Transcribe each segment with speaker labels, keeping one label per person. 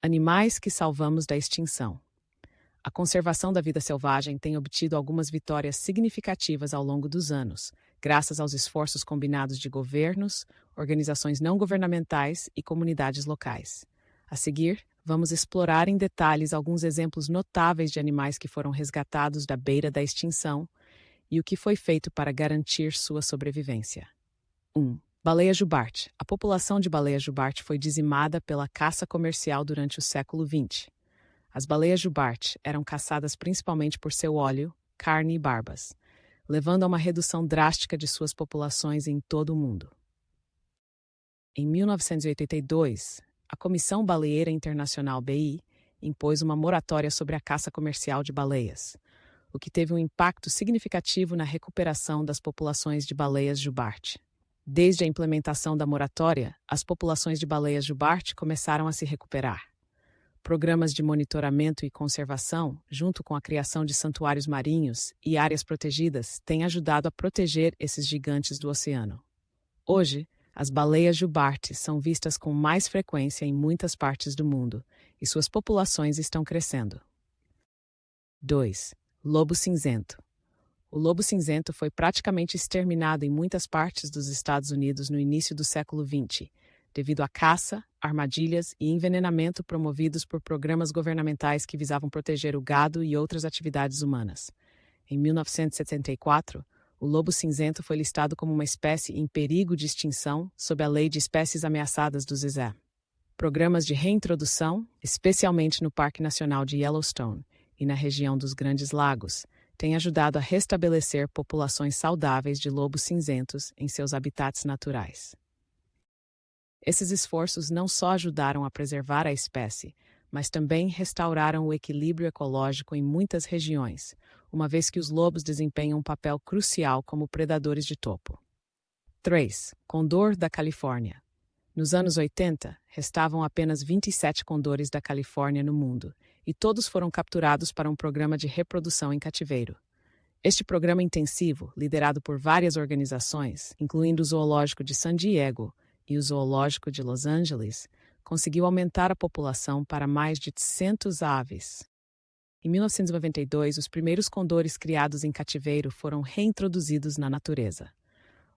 Speaker 1: Animais que salvamos da extinção. A conservação da vida selvagem tem obtido algumas vitórias significativas ao longo dos anos, graças aos esforços combinados de governos, organizações não governamentais e comunidades locais. A seguir, vamos explorar em detalhes alguns exemplos notáveis de animais que foram resgatados da beira da extinção e o que foi feito para garantir sua sobrevivência. 1. Baleia jubarte. A população de baleia jubarte foi dizimada pela caça comercial durante o século XX. As baleias jubarte eram caçadas principalmente por seu óleo, carne e barbas, levando a uma redução drástica de suas populações em todo o mundo. Em 1982, a Comissão Baleeira Internacional BI impôs uma moratória sobre a caça comercial de baleias, o que teve um impacto significativo na recuperação das populações de baleias jubarte. Desde a implementação da moratória, as populações de baleias jubarte começaram a se recuperar. Programas de monitoramento e conservação, junto com a criação de santuários marinhos e áreas protegidas, têm ajudado a proteger esses gigantes do oceano. Hoje, as baleias jubarte são vistas com mais frequência em muitas partes do mundo e suas populações estão crescendo. 2. Lobo cinzento. O lobo cinzento foi praticamente exterminado em muitas partes dos Estados Unidos no início do século XX, devido à caça, armadilhas e envenenamento promovidos por programas governamentais que visavam proteger o gado e outras atividades humanas. Em 1974, o lobo cinzento foi listado como uma espécie em perigo de extinção sob a Lei de Espécies Ameaçadas do ZESE. Programas de reintrodução, especialmente no Parque Nacional de Yellowstone e na região dos Grandes Lagos, têm ajudado a restabelecer populações saudáveis de lobos cinzentos em seus habitats naturais. Esses esforços não só ajudaram a preservar a espécie, mas também restauraram o equilíbrio ecológico em muitas regiões, uma vez que os lobos desempenham um papel crucial como predadores de topo. 3. Condor da Califórnia. Nos anos 80, restavam apenas 27 condores da Califórnia no mundo, e todos foram capturados para um programa de reprodução em cativeiro. Este programa intensivo, liderado por várias organizações, incluindo o Zoológico de San Diego e o Zoológico de Los Angeles, conseguiu aumentar a população para mais de 100 aves. Em 1992, os primeiros condores criados em cativeiro foram reintroduzidos na natureza.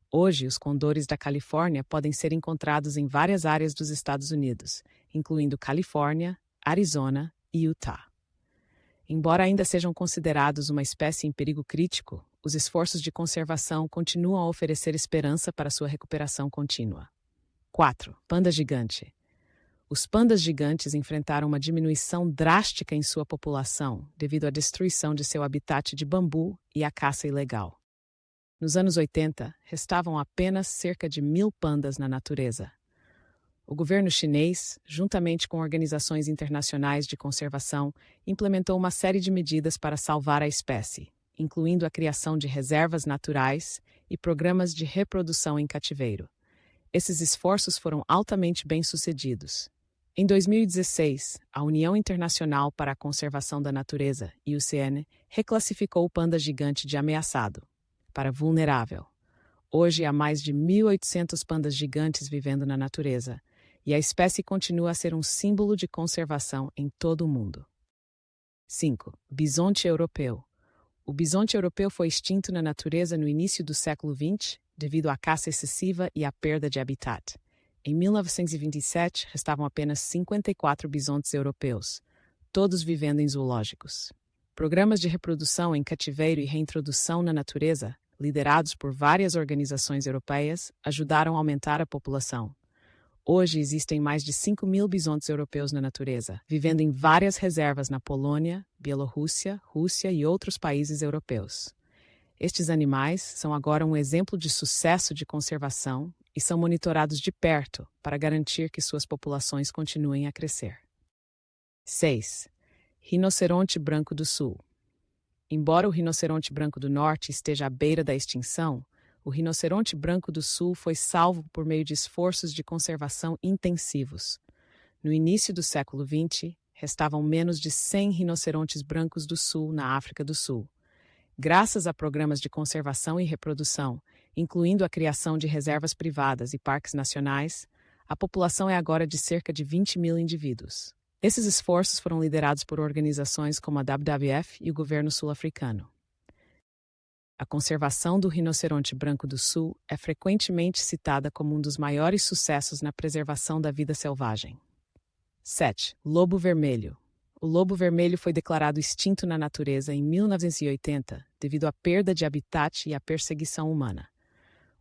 Speaker 1: Hoje, os condores da Califórnia podem ser encontrados em várias áreas dos Estados Unidos, incluindo Califórnia, Arizona e Utah. Embora ainda sejam considerados uma espécie em perigo crítico, os esforços de conservação continuam a oferecer esperança para sua recuperação contínua. 4. Panda gigante. Os pandas gigantes enfrentaram uma diminuição drástica em sua população devido à destruição de seu habitat de bambu e à caça ilegal. Nos anos 80, restavam apenas cerca de 1.000 pandas na natureza. O governo chinês, juntamente com organizações internacionais de conservação, implementou uma série de medidas para salvar a espécie, incluindo a criação de reservas naturais e programas de reprodução em cativeiro. Esses esforços foram altamente bem-sucedidos. Em 2016, a União Internacional para a Conservação da Natureza, IUCN, reclassificou o panda gigante de ameaçado para vulnerável. Hoje há mais de 1.800 pandas gigantes vivendo na natureza, e a espécie continua a ser um símbolo de conservação em todo o mundo. 5. Bisonte europeu. O bisonte europeu foi extinto na natureza no início do século XX devido à caça excessiva e à perda de habitat. Em 1927, restavam apenas 54 bisontes europeus, todos vivendo em zoológicos. Programas de reprodução em cativeiro e reintrodução na natureza, liderados por várias organizações europeias, ajudaram a aumentar a população. Hoje existem mais de 5.000 bisontes europeus na natureza, vivendo em várias reservas na Polônia, Bielorrússia, Rússia e outros países europeus. Estes animais são agora um exemplo de sucesso de conservação e são monitorados de perto para garantir que suas populações continuem a crescer. 6. Rinoceronte branco do sul. Embora o rinoceronte branco do norte esteja à beira da extinção, o rinoceronte branco do sul foi salvo por meio de esforços de conservação intensivos. No início do século XX, restavam menos de 100 rinocerontes brancos do sul na África do Sul. Graças a programas de conservação e reprodução, incluindo a criação de reservas privadas e parques nacionais, a população é agora de cerca de 20.000 indivíduos. Esses esforços foram liderados por organizações como a WWF e o governo sul-africano. A conservação do rinoceronte branco do sul é frequentemente citada como um dos maiores sucessos na preservação da vida selvagem. 7. Lobo vermelho. O lobo vermelho foi declarado extinto na natureza em 1980 devido à perda de habitat e à perseguição humana.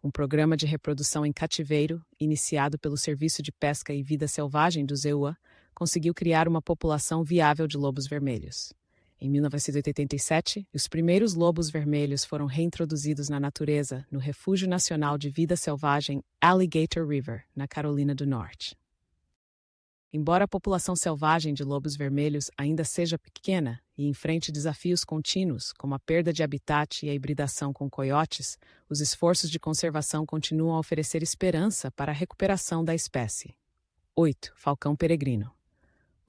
Speaker 1: Um programa de reprodução em cativeiro, iniciado pelo Serviço de Pesca e Vida Selvagem do ZEUA, conseguiu criar uma população viável de lobos vermelhos. Em 1987, os primeiros lobos vermelhos foram reintroduzidos na natureza no Refúgio Nacional de Vida Selvagem Alligator River, na Carolina do Norte. Embora a população selvagem de lobos vermelhos ainda seja pequena e enfrente desafios contínuos, como a perda de habitat e a hibridação com coiotes, os esforços de conservação continuam a oferecer esperança para a recuperação da espécie. 8. Falcão peregrino.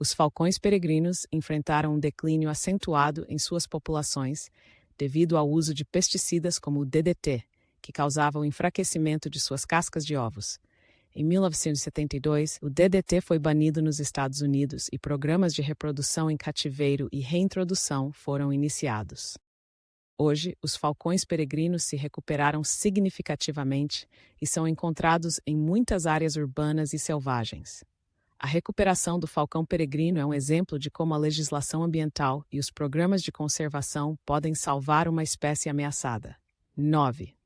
Speaker 1: Os falcões peregrinos enfrentaram um declínio acentuado em suas populações devido ao uso de pesticidas como o DDT, que causava o enfraquecimento de suas cascas de ovos. Em 1972, o DDT foi banido nos Estados Unidos e programas de reprodução em cativeiro e reintrodução foram iniciados. Hoje, os falcões peregrinos se recuperaram significativamente e são encontrados em muitas áreas urbanas e selvagens. A recuperação do falcão peregrino é um exemplo de como a legislação ambiental e os programas de conservação podem salvar uma espécie ameaçada. 9.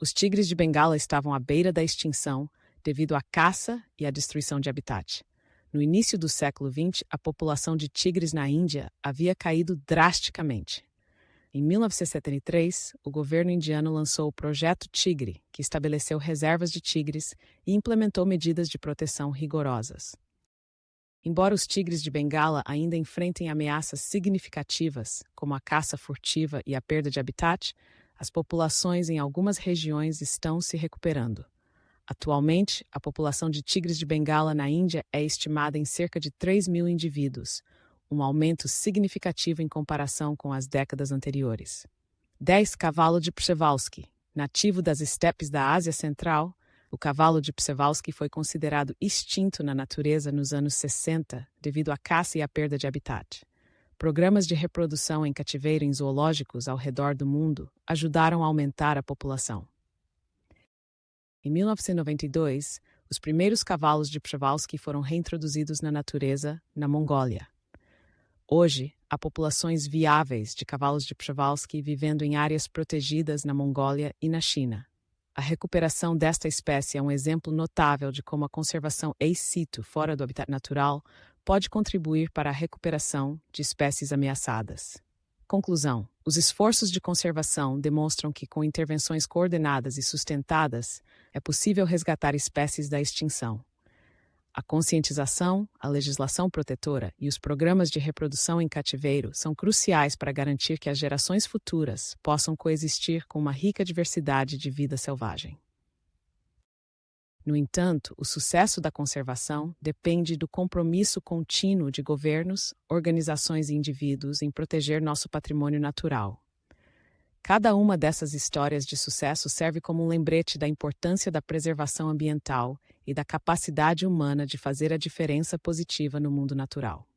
Speaker 1: Os tigres de Bengala estavam à beira da extinção devido à caça e à destruição de habitat. No início do século XX, a população de tigres na Índia havia caído drasticamente. Em 1973, o governo indiano lançou o Projeto Tigre, que estabeleceu reservas de tigres e implementou medidas de proteção rigorosas. Embora os tigres de Bengala ainda enfrentem ameaças significativas, como a caça furtiva e a perda de habitat, as populações em algumas regiões estão se recuperando. Atualmente, a população de tigres de Bengala na Índia é estimada em cerca de 3.000 indivíduos, um aumento significativo em comparação com as décadas anteriores. 10. Cavalo de Przewalski. Nativo das estepes da Ásia Central, o cavalo de Przewalski foi considerado extinto na natureza nos anos 60 devido à caça e à perda de habitat. Programas de reprodução em cativeiro em zoológicos ao redor do mundo ajudaram a aumentar a população. Em 1992, os primeiros cavalos de Przewalski foram reintroduzidos na natureza, na Mongólia. Hoje, há populações viáveis de cavalos de Przewalski vivendo em áreas protegidas na Mongólia e na China. A recuperação desta espécie é um exemplo notável de como a conservação ex situ, fora do habitat natural, pode contribuir para a recuperação de espécies ameaçadas. Conclusão: os esforços de conservação demonstram que, com intervenções coordenadas e sustentadas, é possível resgatar espécies da extinção. A conscientização, a legislação protetora e os programas de reprodução em cativeiro são cruciais para garantir que as gerações futuras possam coexistir com uma rica diversidade de vida selvagem. No entanto, o sucesso da conservação depende do compromisso contínuo de governos, organizações e indivíduos em proteger nosso patrimônio natural. Cada uma dessas histórias de sucesso serve como um lembrete da importância da preservação ambiental e da capacidade humana de fazer a diferença positiva no mundo natural.